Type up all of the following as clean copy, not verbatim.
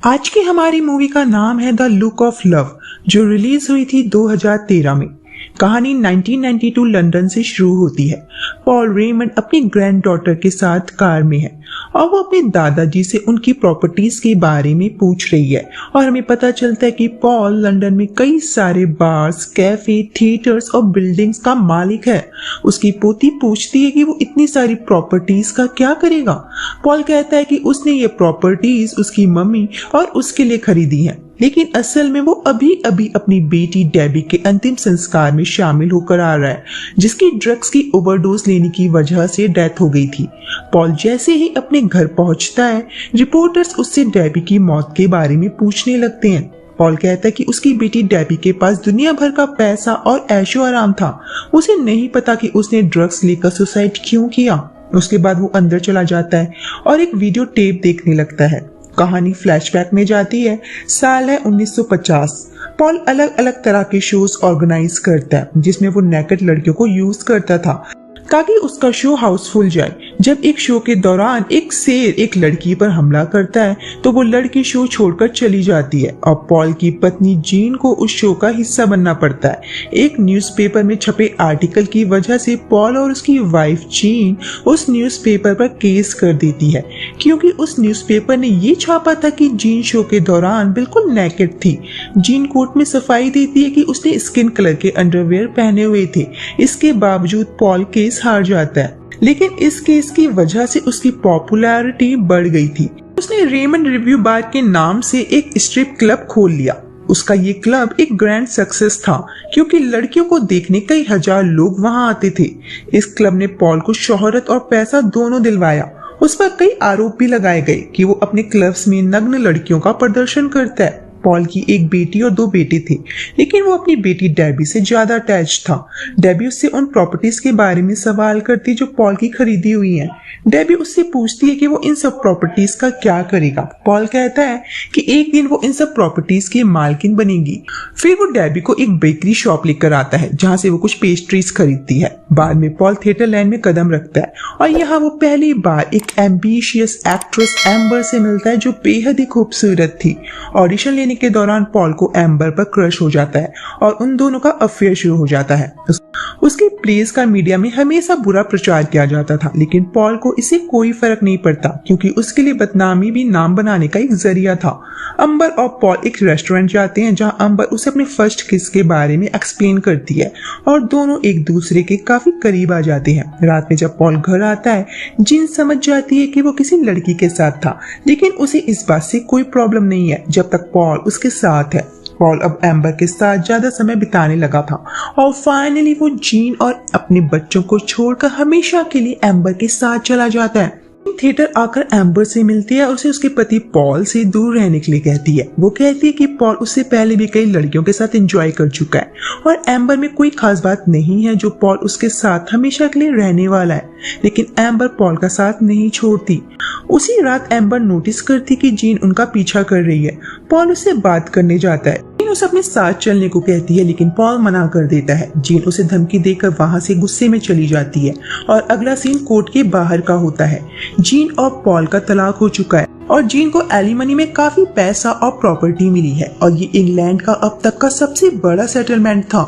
आज की हमारी मूवी का नाम है द लुक ऑफ लव, जो रिलीज हुई थी 2013 में। कहानी 1992 लंदन से शुरू होती है। पॉल रेमंड अपनी ग्रैंड डॉटर के साथ कार में है और वो अपने दादाजी से उनकी प्रॉपर्टीज के बारे में पूछ रही है और हमें पता चलता है कि पॉल लंदन में कई सारे बार्स, कैफे, थिएटर्स और बिल्डिंग्स का मालिक है। उसकी पोती पूछती है कि वो इतनी सारी प्रॉपर्टीज का क्या करेगा। पॉल कहता है कि उसने ये प्रॉपर्टीज उसकी मम्मी और उसके लिए खरीदी है, लेकिन असल में वो अभी अभी अपनी बेटी डेबी के अंतिम संस्कार में शामिल होकर आ रहा है, जिसकी ड्रग्स की ओवरडोज लेने की वजह से डेथ हो गई थी। पॉल जैसे ही अपने घर पहुंचता है, रिपोर्टर्स उससे डेबी की मौत के बारे में पूछने लगते हैं। पॉल कहता है कि उसकी बेटी डेबी के पास दुनिया भर का पैसा और ऐशो आराम था, उसे नहीं पता कि उसने ड्रग्स लेकर सुसाइड क्यों किया। उसके बाद वो अंदर चला जाता है और एक वीडियो टेप देखने लगता है। कहानी फ्लैशबैक में जाती है। साल है 1950। पॉल अलग अलग तरह के शोज ऑर्गेनाइज करता है, जिसमें वो नेकेड लड़कियों को यूज करता था ताकि उसका शो हाउसफुल जाए। जब एक शो के दौरान एक शेर एक लड़की पर हमला करता है तो वो लड़की शो छोड़कर चली जाती है और पॉल की पत्नी जीन को उस शो का हिस्सा बनना पड़ता है। एक न्यूज़पेपर में छपे आर्टिकल की वजह से पॉल और उसकी वाइफ जीन उस न्यूज़पेपर पर केस कर देती है, क्योंकि उस न्यूज़पेपर ने ये छापा था कि जीन शो के दौरान बिल्कुल नेकेड थी। जीन कोर्ट में सफाई देती है कि उसने स्किन कलर के अंडरवेयर पहने हुए थे। इसके बावजूद पॉल केस हार जाता है, लेकिन इस केस की वजह से उसकी पॉपुलैरिटी बढ़ गई थी। उसने रेमंड रिव्यू बार के नाम से एक स्ट्रिप क्लब खोल लिया। उसका ये क्लब एक ग्रैंड सक्सेस था, क्योंकि लड़कियों को देखने कई हजार लोग वहां आते थे। इस क्लब ने पॉल को शोहरत और पैसा दोनों दिलवाया। उस पर कई आरोप भी लगाए गए कि वो अपने क्लब्स में नग्न लड़कियों का प्रदर्शन करता है। पॉल की एक बेटी और 2 बेटे थे, लेकिन वो अपनी बेटी डेबी से ज्यादा अटैच था। डेबी उससे उन प्रॉपर्टीज के बारे में सवाल करती जो पॉल की खरीदी हुई हैं। डेबी उससे पूछती है कि वो इन सब प्रॉपर्टीज का क्या करेगा। पॉल कहता है कि एक दिन वो इन सब प्रॉपर्टीज की मालकिन बनेगी। फिर वो डेबी को एक बेकरी शॉप लेकर आता है, जहाँ से वो कुछ पेस्ट्रीज खरीदती है। बाद में पॉल थिएटर लैंड में कदम रखता है और यहाँ वो पहली बार एक एम्बिशियस एक्ट्रेस एम्बर से मिलता है, जो बेहद ही खूबसूरत थी। ऑडिशन लेने के दौरान पॉल को एम्बर पर क्रश हो जाता है और उन दोनों का अफेयर शुरू हो जाता है। उसके प्लेस का मीडिया में हमेशा बुरा प्रचार किया जाता था, लेकिन पॉल को इससे कोई फर्क नहीं पड़ता, क्योंकि उसके लिए बदनामी भी नाम बनाने का एक जरिया था। अंबर और पॉल एक रेस्टोरेंट जाते हैं, जहां अंबर उसे अपने फर्स्ट किस के बारे में एक्सप्लेन करती है और दोनों एक दूसरे के काफी करीब आ जाते हैं। रात में जब पॉल घर आता है, जीन समझ जाती है कि वो किसी लड़की के साथ था, लेकिन उसे इस बात से कोई प्रॉब्लम नहीं है जब तक पॉल उसके साथ है। पॉल अब एम्बर के साथ ज्यादा समय बिताने लगा था और फाइनली वो जीन और अपने बच्चों को छोड़कर हमेशा के लिए एम्बर के साथ चला जाता है। थिएटर आकर एम्बर से मिलती है और उसे उसके पति पॉल से दूर रहने के लिए कहती है। वो कहती है कि पॉल उससे पहले भी कई लड़कियों के साथ एंजॉय कर चुका है और एम्बर में कोई खास बात नहीं है जो पॉल उसके साथ हमेशा के लिए रहने वाला है। लेकिन एम्बर पॉल का साथ नहीं छोड़ती। उसी रात एम्बर नोटिस करती कि जीन उनका पीछा कर रही है। पॉल उससे बात करने जाता है। जीन उसे अपने साथ चलने को कहती है, लेकिन पॉल मना कर देता है। जीन उसे धमकी देकर वहां से गुस्से में चली जाती है और अगला सीन कोर्ट के बाहर का होता है। जीन और पॉल का तलाक हो चुका है और जीन को एलिमनी में काफी पैसा और प्रॉपर्टी मिली है और ये इंग्लैंड का अब तक का सबसे बड़ा सेटलमेंट था।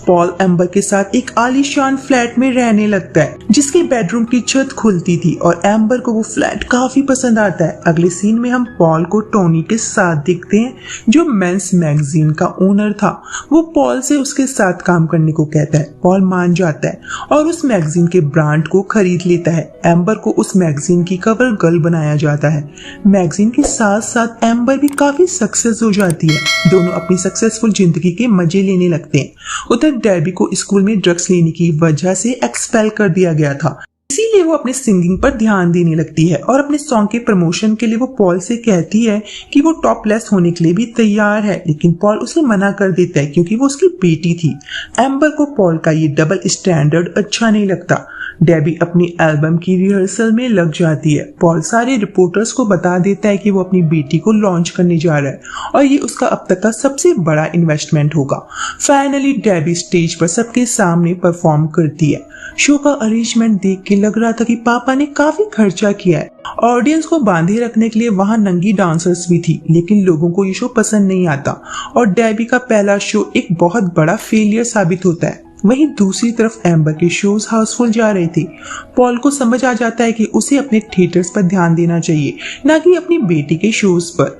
पॉल एम्बर के साथ एक आलीशान फ्लैट में रहने लगता है, जिसकी बेडरूम की छत खुलती थी और एम्बर को वो फ्लैट काफी पसंद आता है। अगले सीन में हम पॉल को टोनी के साथ देखते हैं, जो मेंस मैगजीन का ओनर था। वो पॉल से उसके साथ काम करने को कहता है। पॉल मान जाता है और उस मैगजीन के ब्रांड को खरीद लेता है। एम्बर को उस मैगजीन की कवर गर्ल बनाया जाता है। मैगजीन के साथ साथ एम्बर भी काफी सक्सेस हो जाती है। दोनों अपनी सक्सेसफुल जिंदगी के मजे लेने लगते हैं। उधर डेबी को स्कूल में ड्रग्स लेने की वजह से एक्सपेल कर दिया गया था, इसीलिए वो अपने सिंगिंग पर ध्यान देने लगती है और अपने सॉन्ग के प्रमोशन के लिए वो पॉल से कहती है कि वो टॉपलेस होने के लिए भी तैयार है, लेकिन पॉल उसे मना कर देता है क्योंकि वो उसकी बेटी थी। एम्बर को पॉल का ये डबल स्टैंडर्ड अच्छा नहीं लगता। डेबी अपनी एल्बम की रिहर्सल में लग जाती है। पॉल सारे रिपोर्टर्स को बता देता है कि वो अपनी बेटी को लॉन्च करने जा रहा है और ये उसका अब तक का सबसे बड़ा इन्वेस्टमेंट होगा। फाइनली डेबी स्टेज पर सबके सामने परफॉर्म करती है। शो का अरेंजमेंट देख के लग रहा था कि पापा ने काफी खर्चा किया है। ऑडियंस को बांधे रखने के लिए वहां नंगी डांसर्स भी थी, लेकिन लोगों को ये शो पसंद नहीं आता और डेबी का पहला शो एक बहुत बड़ा फेलियर साबित होता है। वहीं दूसरी तरफ एम्बर के शोज हाउसफुल जा रहे थे। पॉल को समझ आ जाता है कि उसे अपने थिएटर्स पर ध्यान देना चाहिए, ना कि अपनी बेटी के शोज पर।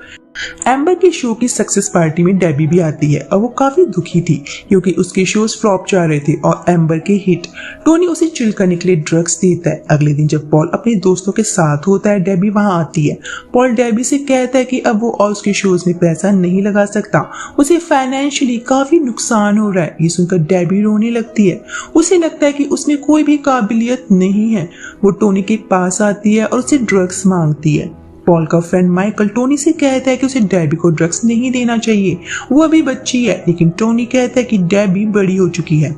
एम्बर के शो की सक्सेस पार्टी में डेबी भी आती है और वो काफी दुखी थी क्योंकि उसके शोज फ्लॉप जा रहे थे और एम्बर के हिट। टोनी उसे चिल करने के लिए ड्रग्स देता है। अगले दिन जब पॉल अपने दोस्तों के साथ होता है, डेबी वहां आती है। पॉल डेबी से कहता है कि अब वो और उसके शोज में पैसा नहीं लगा सकता, उसे फाइनेंशियली काफी नुकसान हो रहा है। ये सुनकर डेबी रोने लगती है। उसे लगता है कि उसमें कोई भी काबिलियत नहीं है। वो टोनी के पास आती है और उसे ड्रग्स मांगती है। पॉल का फ्रेंड माइकल टोनी से कहता है कि उसे डेबी को ड्रग्स नहीं देना चाहिए, वो अभी बच्ची है, लेकिन टोनी कहता है कि डेबी बड़ी हो चुकी है।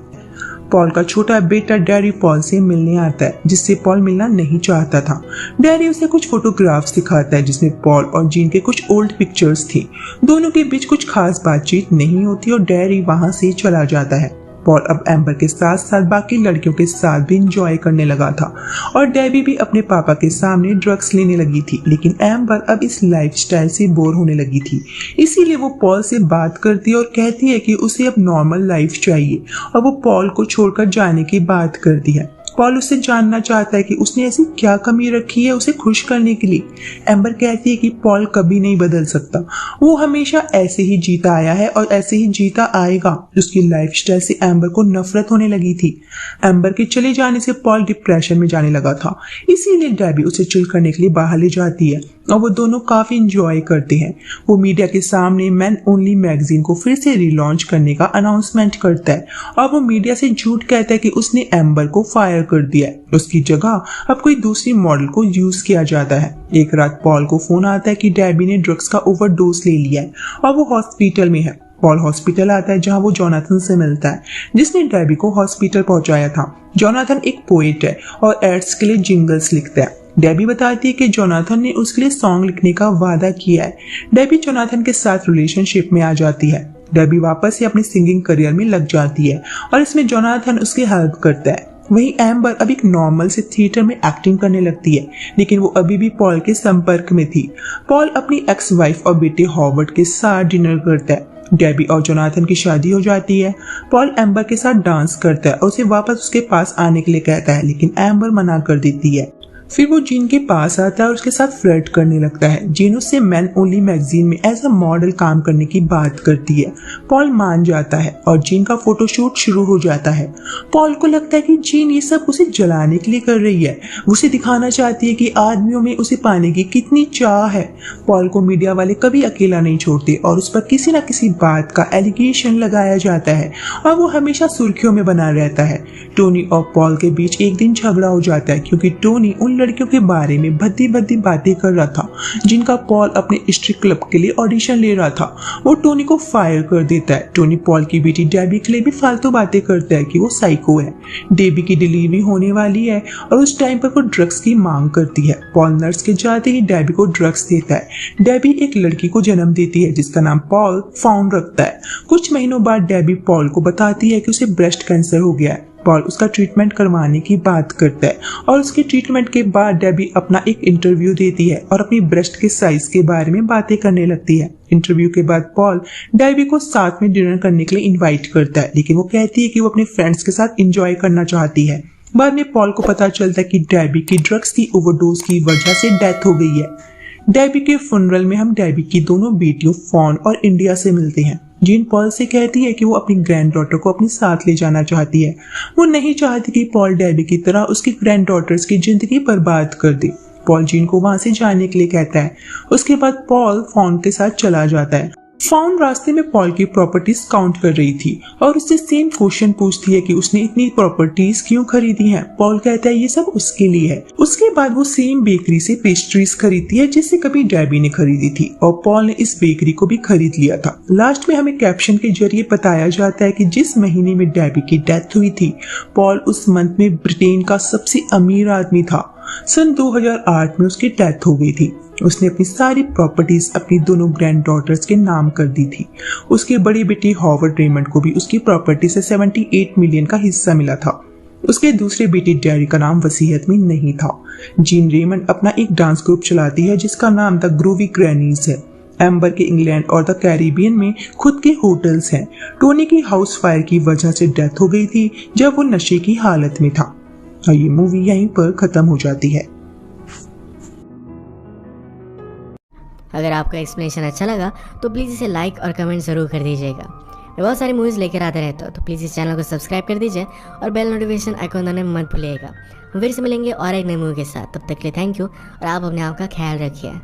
पॉल का छोटा बेटा डैरी पॉल से मिलने आता है, जिससे पॉल मिलना नहीं चाहता था। डैरी उसे कुछ फोटोग्राफ्स दिखाता है जिसमें पॉल और जीन के कुछ ओल्ड पिक्चर्स थी। दोनों के बीच कुछ खास बातचीत नहीं होती और डैरी वहां से चला जाता है। पॉल अब एम्बर के साथ साथ बाकी लड़कियों के साथ भी इंजॉय करने लगा था और डेबी भी अपने पापा के सामने ड्रग्स लेने लगी थी, लेकिन एम्बर अब इस लाइफस्टाइल से बोर होने लगी थी। इसीलिए वो पॉल से बात करती है और कहती है कि उसे अब नॉर्मल लाइफ चाहिए और वो पॉल को छोड़कर जाने की बात करती है। पॉल उससे जानना चाहता है कि उसने ऐसी क्या कमी रखी है उसे खुश करने के लिए। एम्बर कहती है कि पॉल कभी नहीं बदल सकता, वो हमेशा ऐसे ही जीता आया है और ऐसे ही जीता आएगा। उसकी लाइफस्टाइल से एम्बर को नफरत होने लगी थी। एम्बर के चले जाने से पॉल डिप्रेशन में जाने लगा था, इसीलिए डेबी उसे चिल करने के लिए बाहर ले जाती है और वो दोनों काफी इंजॉय करते हैं। वो मीडिया के सामने मैन ओनली मैगजीन को फिर से रिलॉन्च करने का अनाउंसमेंट करता है और वो मीडिया से झूठ कहता है कि उसने एम्बर को फायर कर दिया है। उसकी जगह अब कोई दूसरी मॉडल को यूज किया जाता है। एक रात पॉल को फोन आता है कि डेबी ने ड्रग्स का ओवरडोज ले लिया है और वो हॉस्पिटल में है। पॉल हॉस्पिटल आता है जहां वो जोनाथन से मिलता है, जिसने डेबी को हॉस्पिटल पहुंचाया था। जोनाथन एक पोएट है और एड्स के लिए जिंगल्स लिखता है। डेबी बताती है कि जोनाथन ने उसके लिए सॉन्ग लिखने का वादा किया है। डेबी जोनाथन के साथ रिलेशनशिप में आ जाती है। डेबी वापस से अपनी सिंगिंग करियर में लग जाती है और इसमें जोनाथन उसकी हेल्प करता है। वहीं एम्बर अब एक नॉर्मल से थिएटर में एक्टिंग करने लगती है, लेकिन वो अभी भी पॉल के संपर्क में थी। पॉल अपनी एक्स वाइफ और बेटे हॉवर्ड के साथ डिनर करता है। डेबी और जोनाथन की शादी हो जाती है। पॉल एम्बर के साथ डांस करता है और उसे वापस उसके पास आने के लिए कहता है, लेकिन एम्बर मना कर देती है। फिर वो जीन के पास आता है और उसके साथ फ्लर्ट करने लगता है। जीन उससे मैन ओनली मैगजीन में एज अ मॉडल काम करने की बात करती है। पॉल मान जाता है और जीन का फोटोशूट शुरू हो जाता है। पॉल को लगता है कि जीन ये सब उसे जलाने के लिए कर रही है। वो उसे दिखाना चाहती है कि आदमियों में उसे पाने की कितनी चाह है। पॉल को मीडिया वाले कभी अकेला नहीं छोड़ते और उस पर किसी न किसी बात का एलिगेशन लगाया जाता है और वो हमेशा सुर्खियों में बना रहता है। टोनी और पॉल के बीच एक दिन झगड़ा हो जाता है क्योंकि टोनी उन लड़कियों के बारे में भद्दी भद्दी बातें कर रहा था जिनका पॉल अपने स्ट्रिप क्लब के लिए ऑडिशन ले रहा था। वो टोनी को फायर कर देता है। टोनी पॉल की बेटी डेबी के लिए भी फालतू बातें करता है कि वो साइको है। डेबी की डिलीवरी होने वाली है और उस टाइम पर वो ड्रग्स की मांग करती है। पॉल नर्स के जाते ही डेबी को ड्रग्स देता है। डेबी एक लड़की को जन्म देती है जिसका नाम पॉल फाउंड रखता है। कुछ महीनों बाद डेबी पॉल को बताती है कि उसे ब्रेस्ट कैंसर हो गया है। पॉल उसका ट्रीटमेंट करवाने की बात करता है और उसके ट्रीटमेंट के बाद डेबी अपना एक इंटरव्यू देती है और अपनी ब्रेस्ट के साइज के बारे में बातें करने लगती है। इंटरव्यू के बाद पॉल डेबी को साथ में डिनर करने के लिए इनवाइट करता है, लेकिन वो कहती है कि वो अपने फ्रेंड्स के साथ एंजॉय करना चाहती है। बाद में पॉल को पता चलता है कि डेबी की ड्रग्स की ओवरडोज की वजह से डेथ हो गई है। डेबी के फनरल में हम डेबी की दोनों बेटियों फॉन और इंडिया से मिलते हैं। जीन पॉल से कहती है कि वो अपनी ग्रैंड डॉटर को अपने साथ ले जाना चाहती है। वो नहीं चाहती कि पॉल डेबी की तरह उसकी ग्रैंड डॉटर्स की जिंदगी बर्बाद कर दे। पॉल जीन को वहां से जाने के लिए कहता है। उसके बाद पॉल फॉन के साथ चला जाता है। फाउंड रास्ते में पॉल की प्रॉपर्टीज काउंट कर रही थी और उससे सेम क्वेश्चन पूछती है कि उसने इतनी प्रॉपर्टीज क्यों खरीदी हैं। पॉल कहता है ये सब उसके लिए है। उसके बाद वो सेम बेकरी से पेस्ट्रीज खरीदती है जिससे कभी डेबी ने खरीदी थी और पॉल ने इस बेकरी को भी खरीद लिया था। लास्ट में हमें कैप्शन के जरिए बताया जाता है कि जिस महीने में डेबी की डेथ हुई थी, पॉल उस मंथ में ब्रिटेन का सबसे अमीर आदमी था। सन 2008 में उसकी डेथ हो गई थी। उसने अपनी सारी प्रॉपर्टीज अपनी दोनों ग्रैंड डॉटर्स के नाम कर दी थी। उसके बड़ी बेटी हॉवर्ड रेमंड को भी उसकी प्रॉपर्टी से 78 मिलियन का हिस्सा मिला था। उसके दूसरे बेटे डैरी का नाम वसीयत में नहीं था। जीन रेमंड अपना एक डांस ग्रुप चलाती है जिसका नाम द ग्रूवी ग्रैनीज है। एम्बर के इंग्लैंड और द कैरिबियन में खुद के होटल्स हैं। टोनी की हाउस फायर की वजह से डेथ हो गई थी जब वो नशे की हालत में था। और ये मूवी यहीं पर खत्म हो जाती है। अगर आपका एक्सप्लेनेशन अच्छा लगा तो प्लीज़ इसे लाइक और कमेंट ज़रूर कर दीजिएगा। मैं बहुत सारी मूवीज़ लेकर आते रहता हूँ, तो प्लीज़ इस चैनल को सब्सक्राइब कर दीजिए और बेल नोटिफिकेशन आइकॉन दबाना मत भूलिएगा। हम फिर से मिलेंगे और एक नई मूवी के साथ। तब तक के लिए थैंक यू और आप अपने आप का ख्याल रखिए।